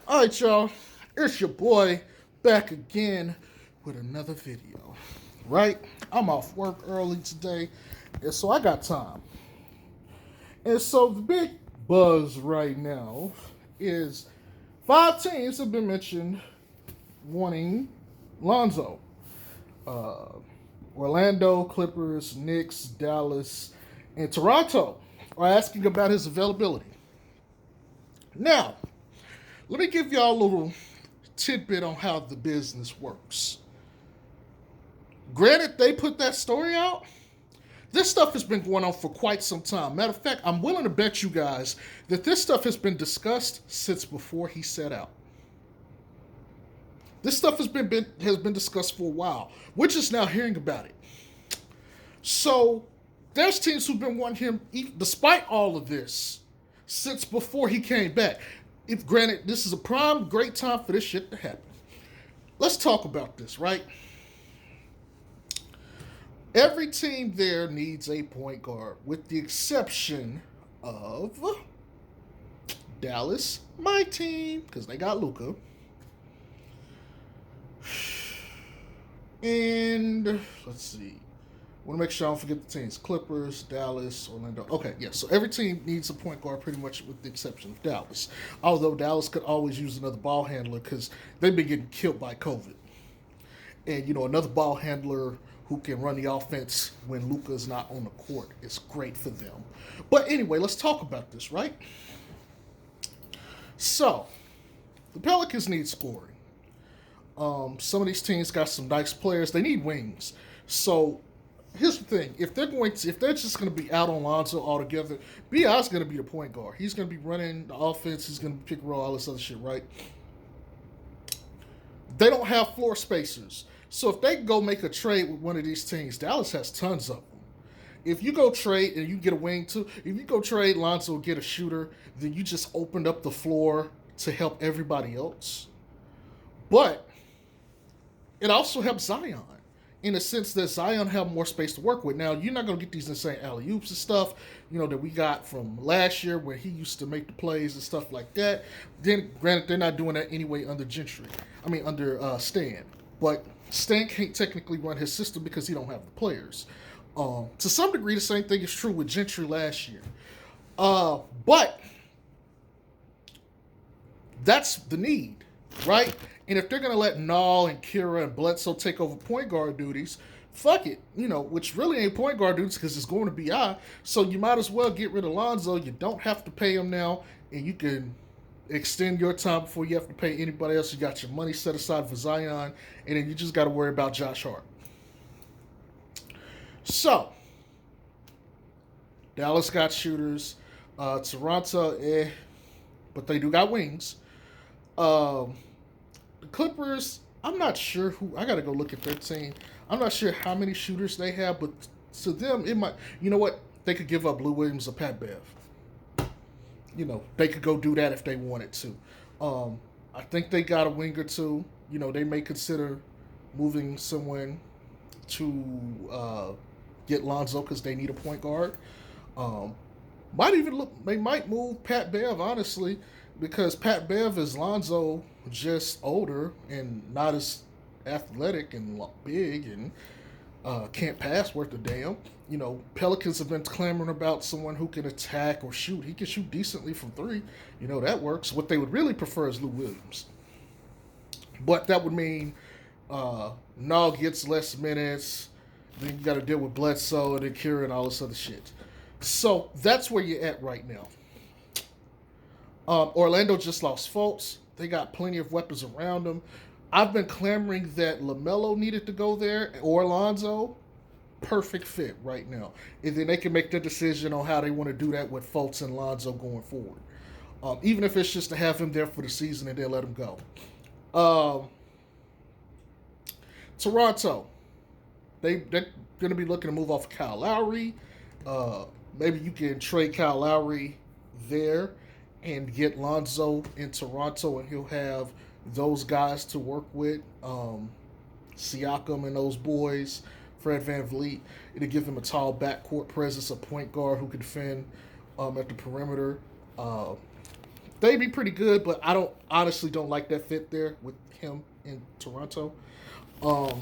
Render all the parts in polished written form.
All right, y'all. It's your boy back again with another video. Right? I'm off work early today, and so I got time. And so the big buzz right now is five teams have been mentioned wanting Lonzo. Uh, Orlando, Clippers, Knicks, Dallas, and Toronto are asking about his availability. Now, let me give y'all a little tidbit on how the business works. Granted, they put that story out. This stuff has been going on for quite some time. Matter of fact, I'm willing to bet you guys that this stuff has been discussed since before he set out. This stuff has been discussed for a while. We're just now hearing about it. So there's teams who've been wanting him, despite all of this, since before he came back. If granted, this is a prime great time for this shit to happen. Let's talk about this, right? Every team there needs a point guard, with the exception of Dallas, my team, because they got Luca. And let's see. I want to make sure I don't forget the teams. Clippers, Dallas, Orlando. Okay, yeah. So every team needs a point guard pretty much with the exception of Dallas. Although Dallas could always use another ball handler because they've been getting killed by COVID. And, another ball handler who can run the offense when Luka's not on the court is great for them. But anyway, let's talk about this, right? So, the Pelicans need scoring. Some of these teams got some nice players. They need wings. So here's the thing: if they're just going to be out on Lonzo altogether, Bi is going to be the point guard. He's going to be running the offense. He's going to pick and roll, all this other shit, right? They don't have floor spacers. So if they go make a trade with one of these teams, Dallas has tons of them. If you go trade and you get a wing too, if you go trade Lonzo and get a shooter, then you just opened up the floor to help everybody else. But it also helps Zion in the sense that Zion have more space to work with. Now, you're not going to get these insane alley oops and stuff, that we got from last year where he used to make the plays and stuff like that. Then, granted, they're not doing that anyway under under Stan. But Stan can't technically run his system because he don't have the players. To some degree, the same thing is true with Gentry last year. But that's the need, right? And if they're going to let Nall and Kira and Bledsoe take over point guard duties, fuck it, which really ain't point guard duties because it's going to be I. So you might as well get rid of Lonzo. You don't have to pay him now, and you can extend your time before you have to pay anybody else. You got your money set aside for Zion, and then you just got to worry about Josh Hart. So, Dallas got shooters. Toronto, but they do got wings. The Clippers, I'm not sure who. I got to go look at their team. I'm not sure how many shooters they have, but to them, it might. You know what? They could give up Lou Williams or Pat Bev. They could go do that if they wanted to. I think they got a wing or two. They may consider moving someone to get Lonzo because they need a point guard. They might move Pat Bev, honestly, because Pat Bev is Lonzo, just older and not as athletic and big and can't pass worth a damn. Pelicans have been clamoring about someone who can attack or shoot. He can shoot decently from three. That works. What they would really prefer is Lou Williams. But that would mean Nall gets less minutes. Then you got to deal with Bledsoe and Akira and all this other shit. So that's where you're at right now. Orlando just lost Fultz. They got plenty of weapons around them. I've been clamoring that LaMelo needed to go there or Lonzo. Perfect fit right now. And then they can make their decision on how they want to do that with Fultz and Lonzo going forward. Even if it's just to have him there for the season and then let him go. Toronto. They're going to be looking to move off of Kyle Lowry. Maybe you can trade Kyle Lowry there and get Lonzo in Toronto, and he'll have those guys to work with. Siakam and those boys, Fred Van Vliet. It'll give him a tall backcourt presence, a point guard who can defend at the perimeter. they'd be pretty good, but I don't honestly don't like that fit there with him in Toronto. Um,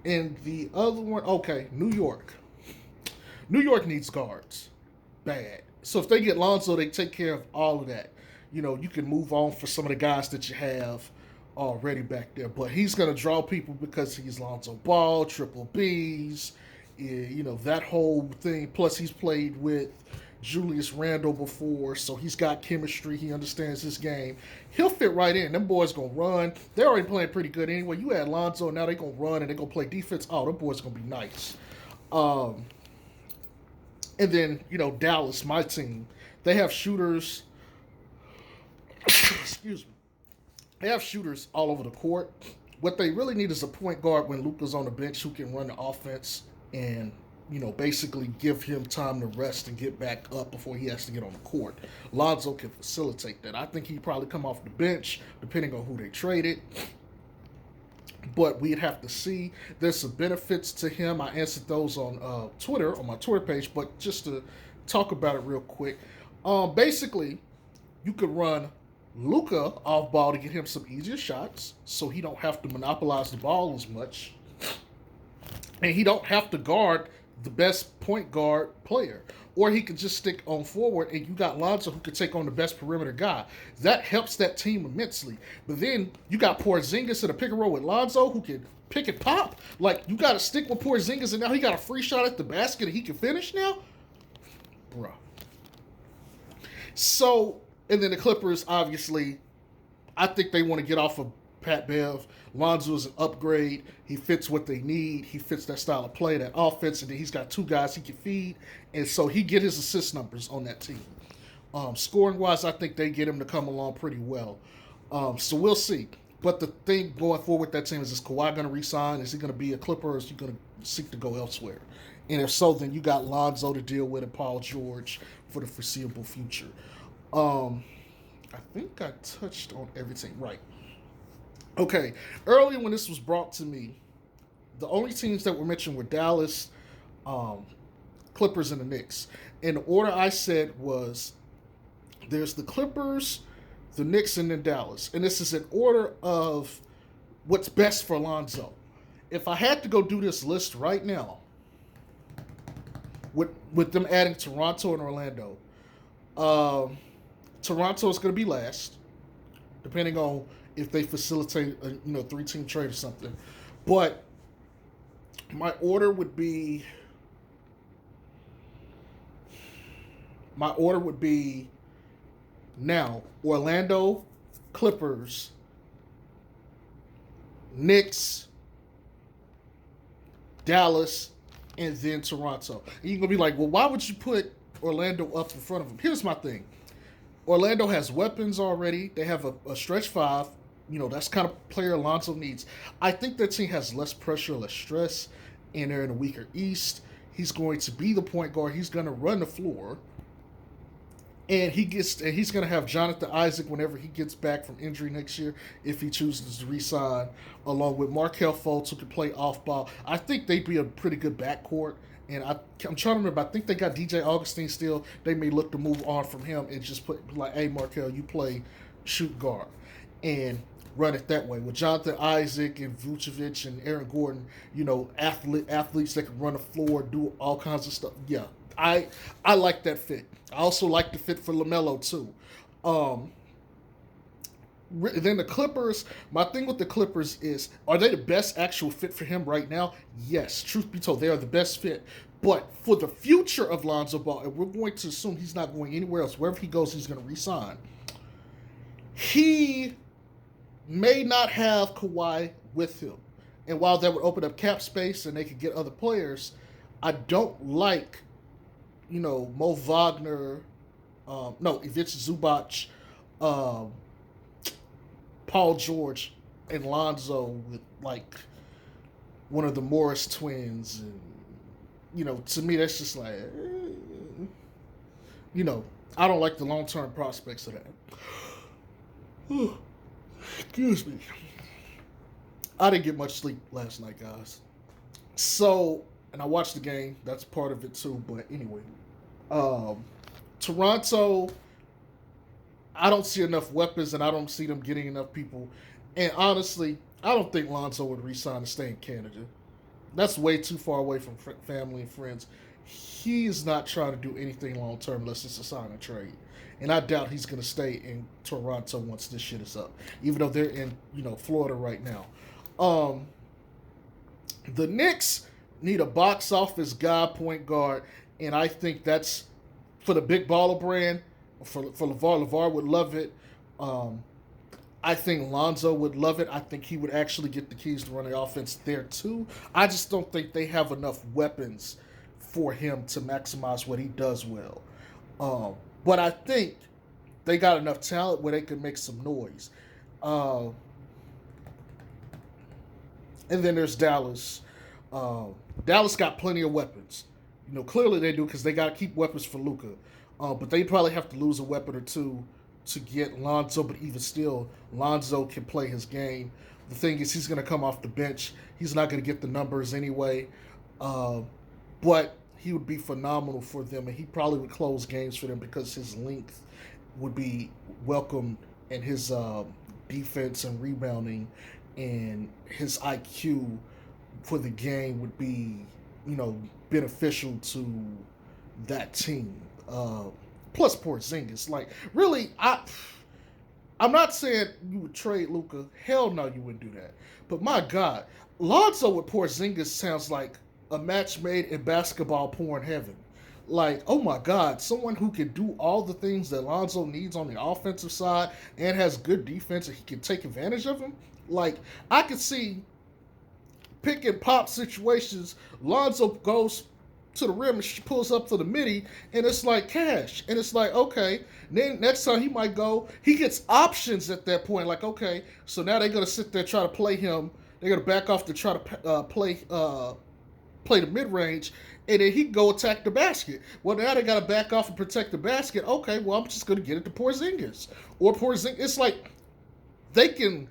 and the other one, okay, New York. New York needs guards bad. So if they get Lonzo, they take care of all of that. You know, you can move on for some of the guys that you have already back there. But he's going to draw people because he's Lonzo Ball, triple Bs, you know, that whole thing. Plus, he's played with Julius Randle before, so he's got chemistry. He understands his game. He'll fit right in. Them boys going to run. They're already playing pretty good anyway. You add Lonzo, and now they're going to run and they're going to play defense. Oh, them boys going to be nice. And then, you know, Dallas, my team, they have shooters. Excuse me. They have shooters all over the court. What they really need is a point guard when Luka's on the bench who can run the offense and, you know, basically give him time to rest and get back up before he has to get on the court. Lonzo can facilitate that. I think he'd probably come off the bench, depending on who they traded. But we'd have to see. There's some benefits to him. I answered those on Twitter, on my Twitter page. But just to talk about it real quick, basically, you could run Luka off ball to get him some easier shots, so he don't have to monopolize the ball as much, and he don't have to guard the best point guard player. Or he could just stick on forward, and you got Lonzo who could take on the best perimeter guy. That helps that team immensely. But then you got Porzingis in a pick and roll with Lonzo who can pick and pop. Like, you got to stick with Porzingis, and now he got a free shot at the basket, and he can finish now? Bruh. So, and then the Clippers, obviously, I think they want to get off of Pat Bev. Lonzo is an upgrade. He fits what they need. He fits that style of play, that offense, and then he's got two guys he can feed, and so he get his assist numbers on that team. Scoring wise, I think they get him to come along pretty well. So we'll see. But the thing going forward with that team is Kawhi going to resign? Is he going to be a Clipper, or is he going to seek to go elsewhere? And if so, then you got Lonzo to deal with and Paul George for the foreseeable future. I think I touched on everything. Right. Okay, earlier when this was brought to me, the only teams that were mentioned were Dallas, Clippers, and the Knicks. And the order I said was there's the Clippers, the Knicks, and then Dallas. And this is an order of what's best for Lonzo. If I had to go do this list right now, with them adding Toronto and Orlando, Toronto is going to be last, depending on if they facilitate a 3-team trade or something. But my order would be now Orlando, Clippers, Knicks, Dallas, and then Toronto. And you're going to be like, well, why would you put Orlando up in front of them? Here's my thing. Orlando has weapons already. They have a stretch five. That's kind of player Lonzo needs. I think that team has less pressure, less stress, and they're in a weaker East. He's going to be the point guard. He's going to run the floor. And he's going to have Jonathan Isaac whenever he gets back from injury next year, if he chooses to re-sign, along with Markelle Fultz, who can play off ball. I think they'd be a pretty good backcourt. And I'm trying to remember, I think they got DJ Augustine still. They may look to move on from him and just put, like, hey, Markelle, you play shoot guard. And run it that way. With Jonathan Isaac and Vucevic and Aaron Gordon, athletes that can run the floor, do all kinds of stuff. Yeah, I like that fit. I also like the fit for LaMelo, too. Then the Clippers, my thing with the Clippers is, are they the best actual fit for him right now? Yes, truth be told, they are the best fit. But for the future of Lonzo Ball, and we're going to assume he's not going anywhere else, wherever he goes, he's going to re-sign. He may not have Kawhi with him. And while that would open up cap space and they could get other players, I don't like, Mo Wagner, Ivica Zubac, Paul George, and Lonzo with, like, one of the Morris twins. And, to me, that's just like, I don't like the long-term prospects of that. Excuse me. I didn't get much sleep last night, guys. So, and I watched the game. That's part of it too. But anyway, Toronto, I don't see enough weapons, and I don't see them getting enough people. And honestly, I don't think Lonzo would resign to stay in Canada. That's way too far away from family and friends. He's not trying to do anything long term unless it's a sign and trade. And I doubt he's going to stay in Toronto once this shit is up, even though they're in Florida right now. Um, the Knicks need a box office guy point guard, and I think that's for the big baller brand. For LeVar, LeVar would love it. Um, I think Lonzo would love it. I think he would actually get the keys to run the offense there too. I just don't think they have enough weapons for him to maximize what he does well. But I think they got enough talent where they can make some noise. Uh, and then there's Dallas. Dallas got plenty of weapons. Clearly they do because they got to keep weapons for Luka. But they probably have to lose a weapon or two to get Lonzo. But even still, Lonzo can play his game. The thing is, he's going to come off the bench. He's not going to get the numbers anyway. But he would be phenomenal for them, and he probably would close games for them because his length would be welcomed, and his defense and rebounding and his IQ for the game would be, beneficial to that team. Plus Porzingis, like really, I'm not saying you would trade Luka. Hell no, you wouldn't do that. But my God, Lonzo with Porzingis sounds like a match made in basketball porn heaven. Like, oh my God, someone who can do all the things that Lonzo needs on the offensive side and has good defense and he can take advantage of them. Like, I could see pick and pop situations. Lonzo goes to the rim and she pulls up for the midi, and it's like cash. And it's like, okay, then next time he might go, he gets options at that point. Like, okay, so now they're gonna sit there try to play him. They're gonna back off to try to play the mid range, and then he can go attack the basket. Well, now they got to back off and protect the basket. Okay, well, I'm just going to get it to Porzingis. Or Porzingis. It's like they can.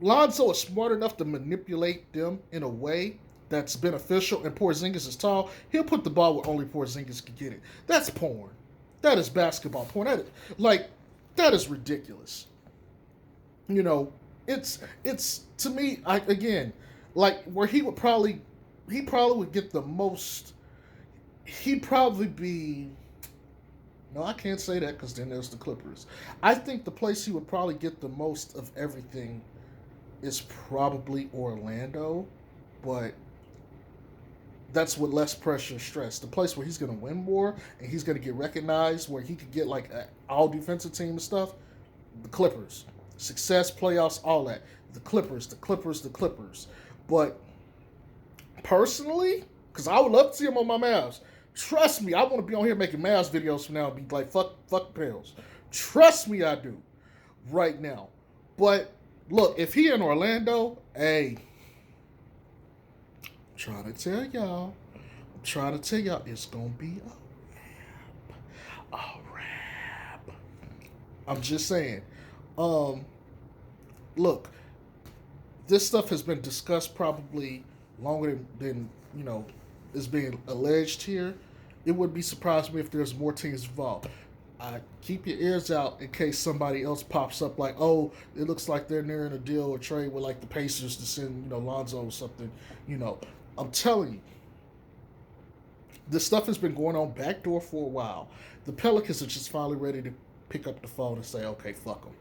Lonzo is smart enough to manipulate them in a way that's beneficial, and Porzingis is tall. He'll put the ball where only Porzingis can get it. That's porn. That is basketball porn. That is ridiculous. It's to me. Where he probably would get the most. He'd probably be. No, I can't say that because then there's the Clippers. I think the place he would probably get the most of everything is probably Orlando, but that's with less pressure and stress. The place where he's going to win more and he's going to get recognized, where he could get like an all defensive team and stuff, the Clippers. Success, playoffs, all that. The Clippers, the Clippers, the Clippers. But personally, because I would love to see him on my Mavs. Trust me, I want to be on here making Mavs videos from now and be like, fuck Pels. Trust me, I do. Right now. But look, if he in Orlando, hey, I'm trying to tell y'all, it's going to be a wrap. I'm just saying. Look, this stuff has been discussed probably longer than is being alleged here. It wouldn't be surprised me if there's more teams involved. Keep your ears out in case somebody else pops up like, oh, it looks like they're nearing a deal or trade with like the Pacers to send Lonzo or something. I'm telling you, this stuff has been going on backdoor for a while. The Pelicans are just finally ready to pick up the phone and say, okay, fuck them.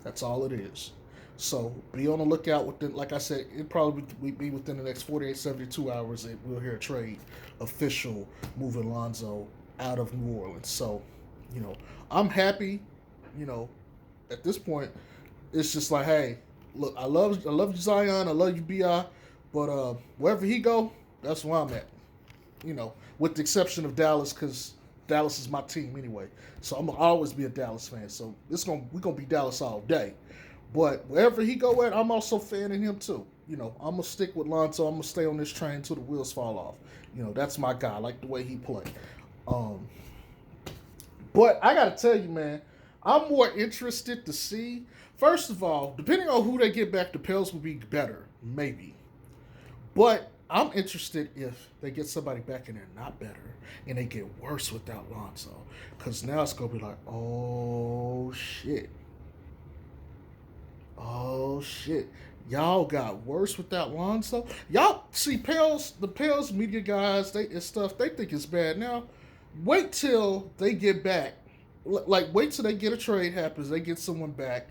That's all it is. So be on the lookout. Like I said, it probably be within the next 48, 72 hours that we'll hear a trade official moving Lonzo out of New Orleans. So, I'm happy. At this point, it's just like, hey, look, I love you, Zion. I love you, Bi. But wherever he go, that's where I'm at. With the exception of Dallas, because Dallas is my team anyway. So I'm gonna always be a Dallas fan. So we're gonna be Dallas all day. But wherever he go at, I'm also fanning him too. I'm gonna stick with Lonzo. I'm gonna stay on this train until the wheels fall off. That's my guy. I like the way he play. But I gotta tell you, man, I'm more interested to see. First of all, depending on who they get back, the Pels will be better, maybe. But I'm interested if they get somebody back in there not better and they get worse without Lonzo. Because now it's going to be like, oh shit. Oh shit. Y'all got worse without Lonzo. Y'all see the Pels media guys, they and stuff, they think it's bad. Now, wait till they get back. Like wait till they get a trade happens, they get someone back,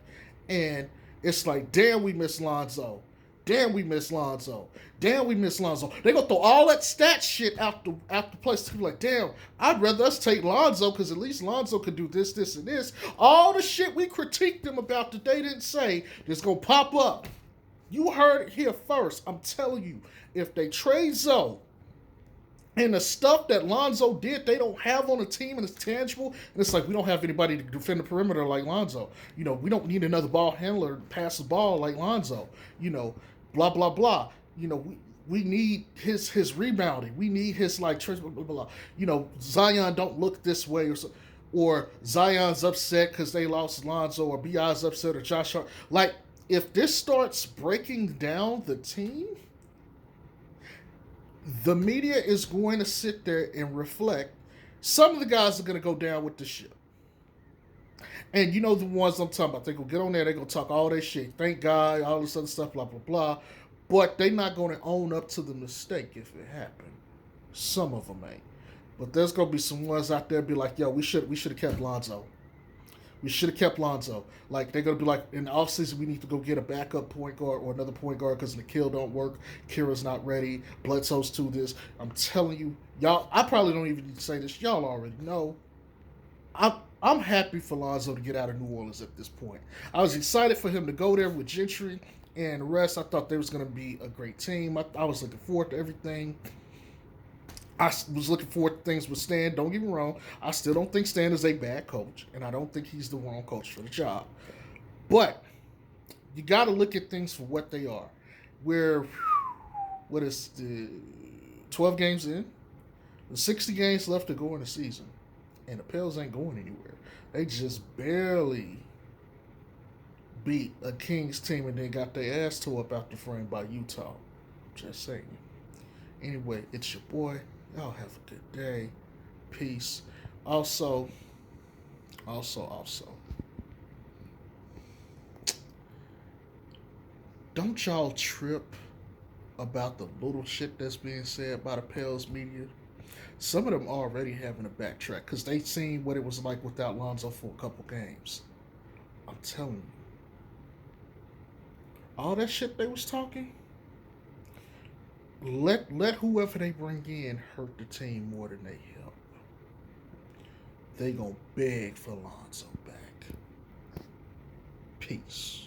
and it's like, damn, we miss Lonzo. Damn, we miss Lonzo. Damn, we miss Lonzo. They gonna throw all that stat shit out the place to be like, damn, I'd rather us take Lonzo because at least Lonzo could do this, this, and this. All the shit we critiqued them about that they didn't say is gonna pop up. You heard it here first. I'm telling you, if they trade Zoe and the stuff that Lonzo did, they don't have on the team and it's tangible, and it's like we don't have anybody to defend the perimeter like Lonzo. You know, we don't need another ball handler to pass the ball like Lonzo. You know, blah blah blah. You know, we need his rebounding. We need his like blah, blah, blah. You know, Zion don't look this way or Zion's upset because they lost Lonzo, or Bi's upset, or Josh Hart. Like, if this starts breaking down the team, the media is going to sit there and reflect. Some of the guys are going to go down with the ship. And you know the ones I'm talking about. They're going to get on there, they're going to talk all that shit. Thank God, all this other stuff, blah, blah, blah. But they're not going to own up to the mistake if it happened. Some of them ain't. But there's going to be some ones out there be like, yo, we should have kept Lonzo. We should have kept Lonzo. Like, they're going to be like, in the offseason, we need to go get a backup point guard or another point guard because Nikhil don't work. Kira's not ready. Bledsoe's to this. I'm telling you, y'all, I probably don't even need to say this. Y'all already know. I'm happy for Lonzo to get out of New Orleans at this point. I was excited for him to go there with Gentry and the rest. I thought they was going to be a great team. I was looking forward to everything. I was looking forward to things with Stan. Don't get me wrong. I still don't think Stan is a bad coach, and I don't think he's the wrong coach for the job. But you got to look at things for what they are. What is the 12 games in? The 60 games left to go in the season, and the Pels ain't going anywhere. They just barely beat a Kings team and then got their ass tore up out the frame by Utah. Just saying. Anyway, it's your boy. Y'all have a good day. Peace. Also, don't y'all trip about the little shit that's being said by the Pels media. Some of them already having to backtrack because they seen what it was like without Lonzo for a couple games. I'm telling you. All that shit they was talking, let whoever they bring in hurt the team more than they help. They gonna beg for Lonzo back. Peace.